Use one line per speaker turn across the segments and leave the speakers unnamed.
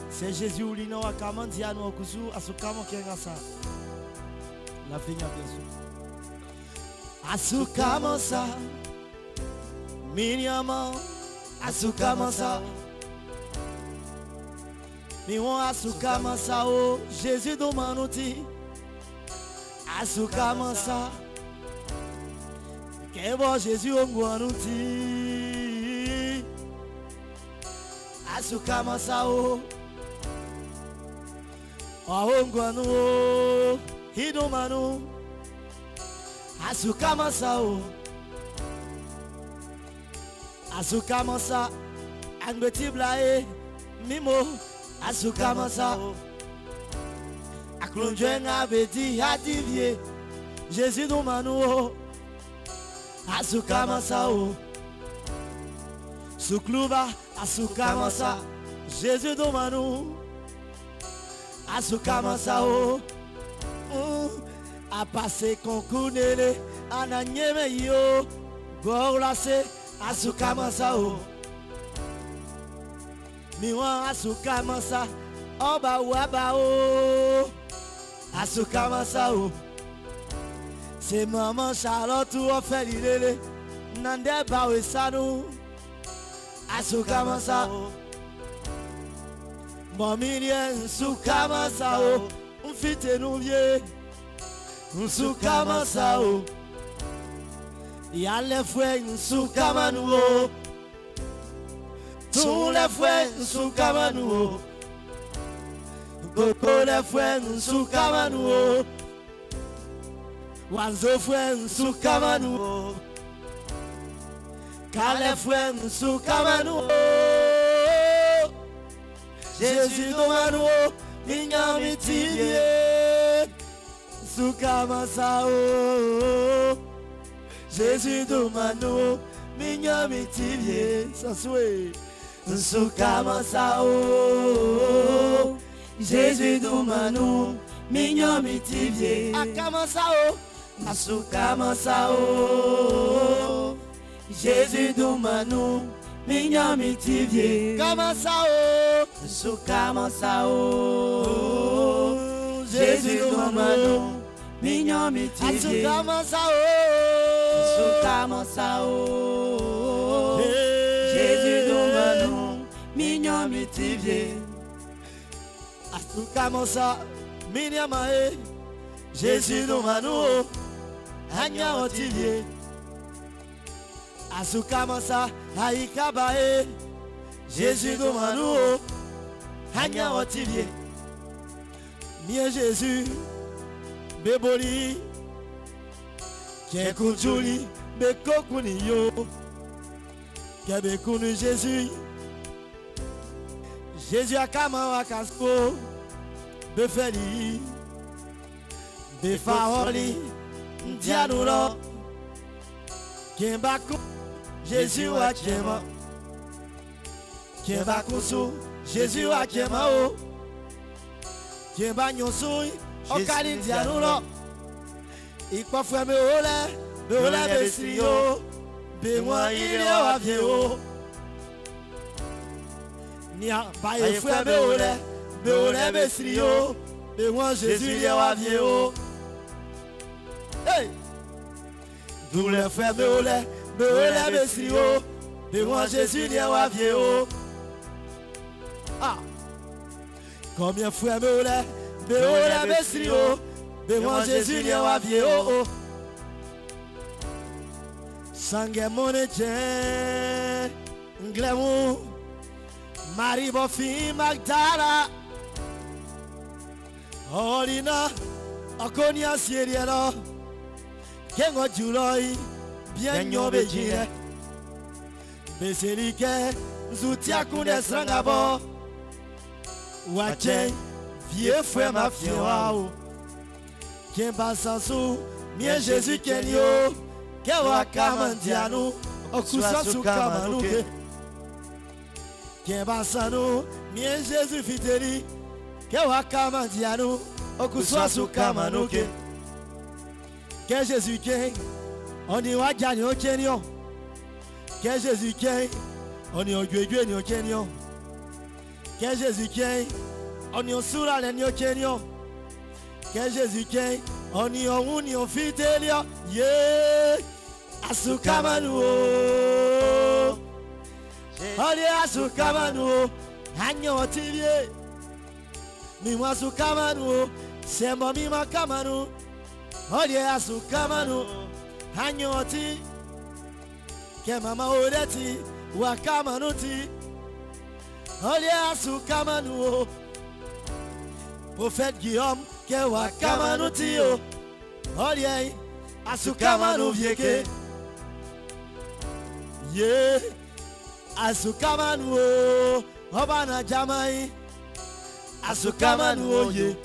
C'est Jésus ou l'ino a kamandi à nous au kusu à ce kamon qui est ça. La fin bien sûr. À ce kamon ça. Miniaman à ce kamon ça. Mion à ce kamon ça oh Jésus do manouti. À ce kamon ça. Que bon Jésus au manouti. À ce kamon ça oh. Aongwanu hidomanu asukamasa o asukamasa angbetiblae mimo asukamasa aklonjenga bedi hadivie Jésus do manu asukamasa o sukluba asukamasa Jésus do manu Asukamasa o a passé concours nele ananyeme yo gorlase asukamasa o miwa asukamasa oba waba o asukamasa o c'est maman Charlotte ou ofeli lele nande bawe sanu asukamasa o Mominie nsukamasa o mfite nuvye nsukamasa o yale fwe nsukamanu o tous les frères nsukamanu o koko les frères nsukamanu o wanzo frère nsukamanu o kale frère nsukamanu o Jésus do manu inyamitie sukamasa o Jésus do manu inyamitie saswe sukamasa o Jésus do manu inyamitie akamasa o asukamasa o Jésus do manu Minyamitivie Kamasa o Sukamasa o Jésus do manu Minyamitivie Sukamasa o Sukamasa o Jésus do manu Minyamitivie Sukamasa Minyamae Jésus do manu Hanyaotivie Asukamasa haikabae Jésus do manu hanya otivie Mie Jésus beboli Kekunjuli bekokuni yo Kebekunu Jésus Jésus akama wakasko befeli befaoli ndianulo Kembaku Jésus wa kema Kemba kusu Jésus wa kema o Kemba nyosui okali dianulo Ikwa fwe me ole besrio Be mwa ile wa vie o Nia baye fwe me ole besrio Be mwa Jésus ile wa vie o Hey Doule fwe me ole besrio de moi Jésus lié wa vie o ah combien fois me ole besrio de moi Jésus lié wa vie o sangue moneje nglemu Marie Bofi Magdala Olina akonia siriero kengo juloi bien nyobe jire Beselike Zoutia kunde srangabo Wache Vie fwe ma fiewa o Kemba sansu Mie Jésus kenyo Kewa kamandianu Okusa sukamanu Kemba sanu Mie Jésus fideli Kewa kamandianu Okusa sukamanu Ke Jésus ken On y wa gagné au Kenyon Que Jésus ken On y a gué ni au Kenyon. Que Jésus qui on y a soura les ni au Kenyon. Que Jésus qui on y a un ni au fitelio. Yeah. Asukamanu. On y a asukamanu. Hanyo tibie. Mi mo asukamanu. C'est mon mi ma kamanu. On y a asukamanu. Hanyo ti. Que mama odeti. Wakamanuti, Olia Sukamanu, Prophète Guillaume, que Wakamanuti, Olia Asukamanu Vieke, Ye Asukamanu, Obana Jamai, Asukamanu, Ye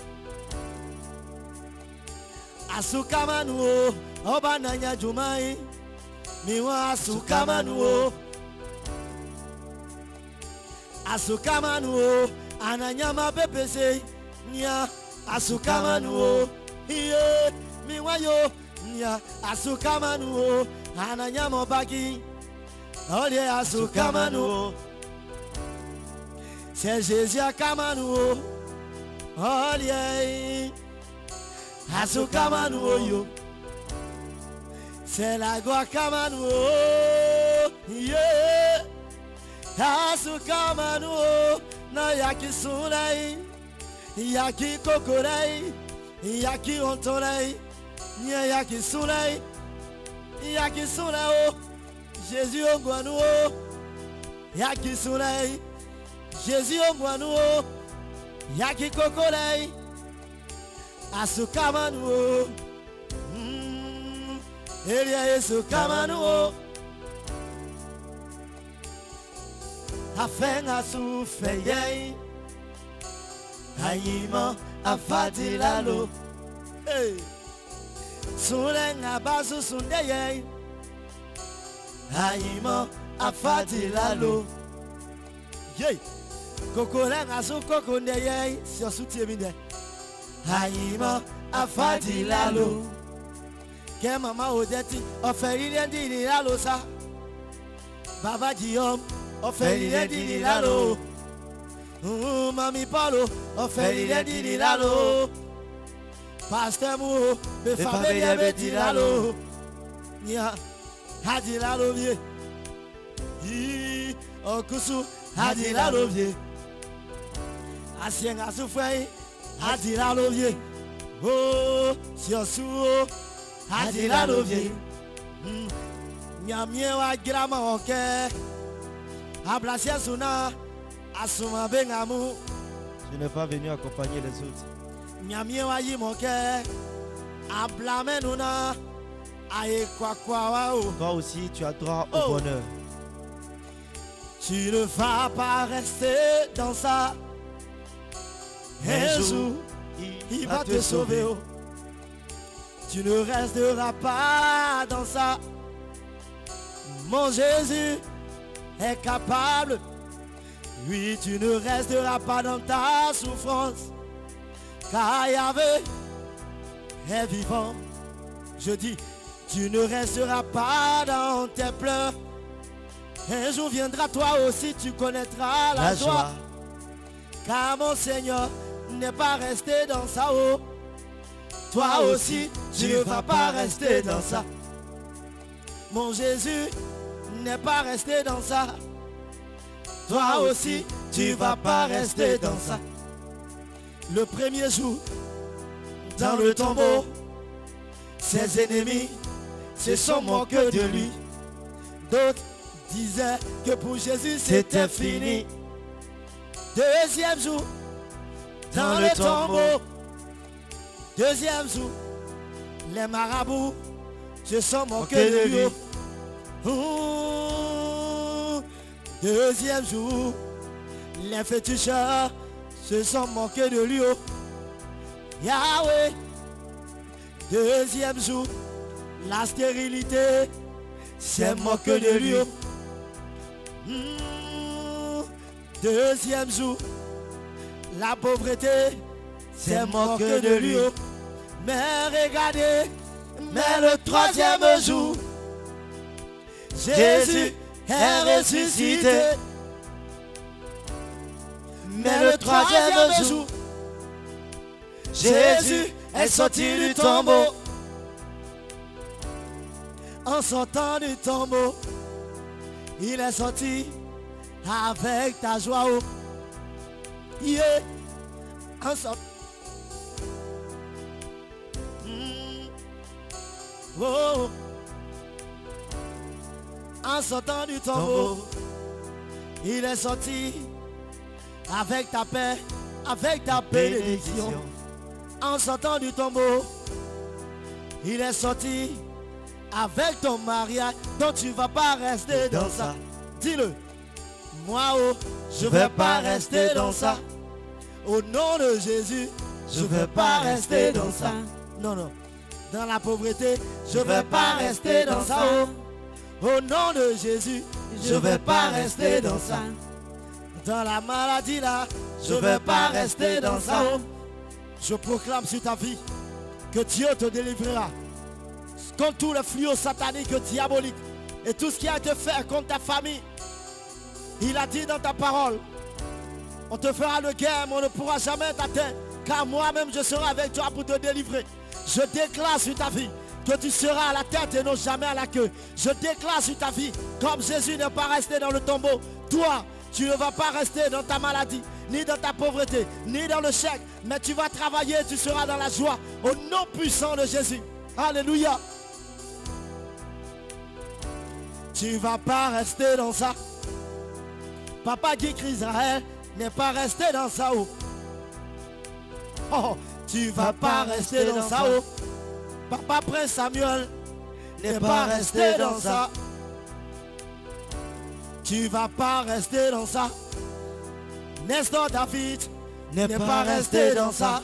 Asukamanu, Obana Jumai, Miwa Asukamanu. Asukamanu, ananyama pepese, nya asukamanu, iye miwayo, nya asukamanu, ananyama baki, olye asukamanu, c'est Jésus akamanu, olye asukamanu yo, c'est la guacamanu, yeah. Asukamanu na yaki sunai, yaki kokorai, yaki ontorai, yaki sunai, yaki sunai, Jésus ongwanu, yaki sunai, Jésus ongwanu, yaki kokorai, Asukamanu, Elia Asukamanu. Afenga sufeye Hayima afadilalo Sulenga basu sundeye Hayima afadilalo Yey Kokolenga su kokondeye Sio sutie minde Hayima afadilalo Ke mama odeti Oferile ndini lalo sa Baba Guillaume Oferile di lalo, Mami Paulo, oferile di lalo, Pasteur Mou, me famille di lalo, Nia, hadi lalo vie, Okusu, hadi lalo vie, Asien asufai, hadi lalo vie, Oh, Siosu, hadi lalo vie, Nyamie wa grama oke. Ablasia Suna, Asuma Bengamu.
Je n'ai pas venu accompagner les autres.
Nyamiewa Yimoke, Ablamenuna, Aye Kwakwao.
Toi aussi, tu as droit au bonheur.
Tu ne vas pas rester dans ça. Un jour, il va te sauver. Tu ne resteras pas dans ça. Mon Jésus est capable. Oui, tu ne resteras pas dans ta souffrance, car Yahvé est vivant. Je dis, tu ne resteras pas dans tes pleurs. Un jour viendra, toi aussi tu connaîtras la joie, car mon Seigneur n'est pas resté dans sa eau. Toi aussi tu ne vas pas rester dans ça. Mon Jésus n'est pas resté dans ça. Toi aussi, tu vas pas rester dans ça. Le premier jour, dans le tombeau, ses ennemis se sont moqués de lui. D'autres disaient que pour Jésus c'était fini. Deuxième jour, dans le tombeau. Deuxième jour, les marabouts se sont moqués de lui. Deuxième jour, les féticheurs se sont moqués de lui. Yahweh. Deuxième jour, la stérilité s'est moquée de lui. Deuxième jour, la pauvreté s'est moquée de lui. Mais regardez, mais le troisième jour, Jésus est ressuscité. Mais le troisième jour, Jésus est sorti du tombeau. En sortant du tombeau, il est sorti avec ta joie. Oh. Yeah. En sortant. Oh. En sortant du tombeau, il est sorti avec ta paix, avec ta bénédiction. En sortant du tombeau, il est sorti avec ton mariage. Donc tu ne vas pas rester dans ça. Dis-le. Moi, oh, je ne vais pas rester dans ça. Au nom de Jésus, je ne vais pas rester dans ça. Non, non. Dans la pauvreté, je ne vais pas rester dans ça. Oh. Au nom de Jésus, je ne vais pas rester dans ça. Dans la maladie là, je ne vais pas rester dans ça. Oh. Je proclame sur ta vie que Dieu te délivrera contre tous les fléaux sataniques, diaboliques et tout ce qui a été fait contre ta famille. Il a dit dans ta parole, on te fera le guerre, mais on ne pourra jamais t'atteindre, car moi-même je serai avec toi pour te délivrer. Je déclare sur ta vie que tu seras à la tête et non jamais à la queue. Je déclare sur ta vie, comme Jésus n'est pas resté dans le tombeau, toi, tu ne vas pas rester dans ta maladie, ni dans ta pauvreté, ni dans le chèque, mais tu vas travailler, tu seras dans la joie, au nom puissant de Jésus. Alléluia. Tu ne vas pas rester dans ça. Papa Guy Israël n'est pas resté dans ça. Oh. Oh, tu ne vas pas rester dans ça. Oh. Papa Prince Samuel n'est pas resté dans ça. Tu ne vas pas rester dans ça. Nestor David n'est pas resté dans ça.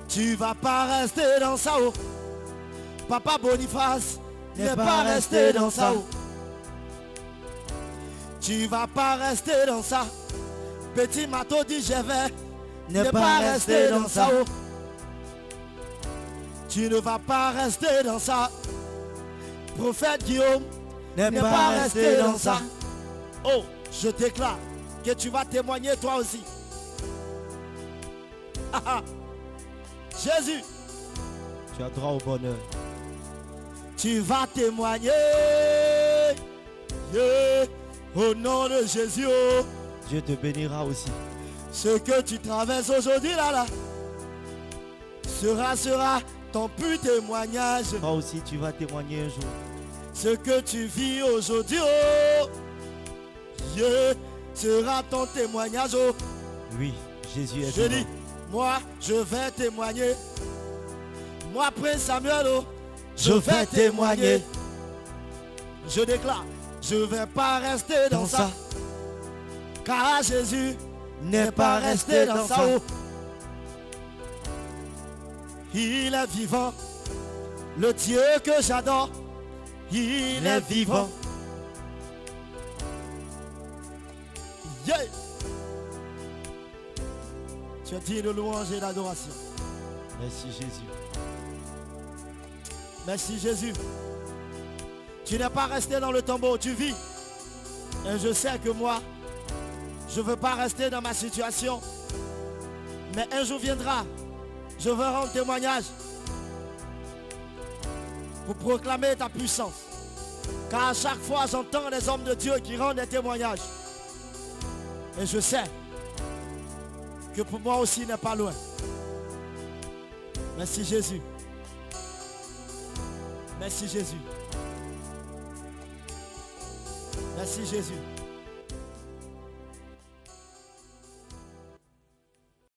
Tu ne vas pas rester dans ça. Oh. Papa Boniface n'est pas resté dans ça. Oh. Tu ne vas pas rester dans ça. Petit Mato dit je vais n'est pas resté dans ça. Oh. Tu ne vas pas rester dans ça. Prophète Guillaume n'est pas resté dans ça. Oh, je déclare que tu vas témoigner toi aussi. Jésus,
Tu as droit au bonheur.
tu vas témoigner. Yeah. Au nom de Jésus. Oh.
Dieu te bénira aussi.
Ce que tu traverses aujourd'hui là sera ton plus témoignage.
Toi aussi, tu vas témoigner un jour.
Ce que tu vis aujourd'hui, oh, yeah, sera ton témoignage. Oh.
Oui, Jésus est
Je
vivant.
dis, moi, je vais témoigner. Moi, Prince Samuel, oh, je vais témoigner. Je déclare, je ne vais pas rester dans ça. Car Jésus n'est pas resté dans ça. Oh. Il est vivant. Le Dieu que j'adore, il est vivant. Yeah. Tu as dit de louange et d'adoration.
Merci Jésus.
Merci Jésus. Tu n'es pas resté dans le tombeau, tu vis. Et je sais que moi, je ne veux pas rester dans ma situation. Mais un jour viendra, je veux rendre témoignage pour proclamer ta puissance. Car à chaque fois, j'entends des hommes de Dieu qui rendent des témoignages. Et je sais que pour moi aussi, il n'est pas loin. Merci Jésus. Merci Jésus. Merci Jésus.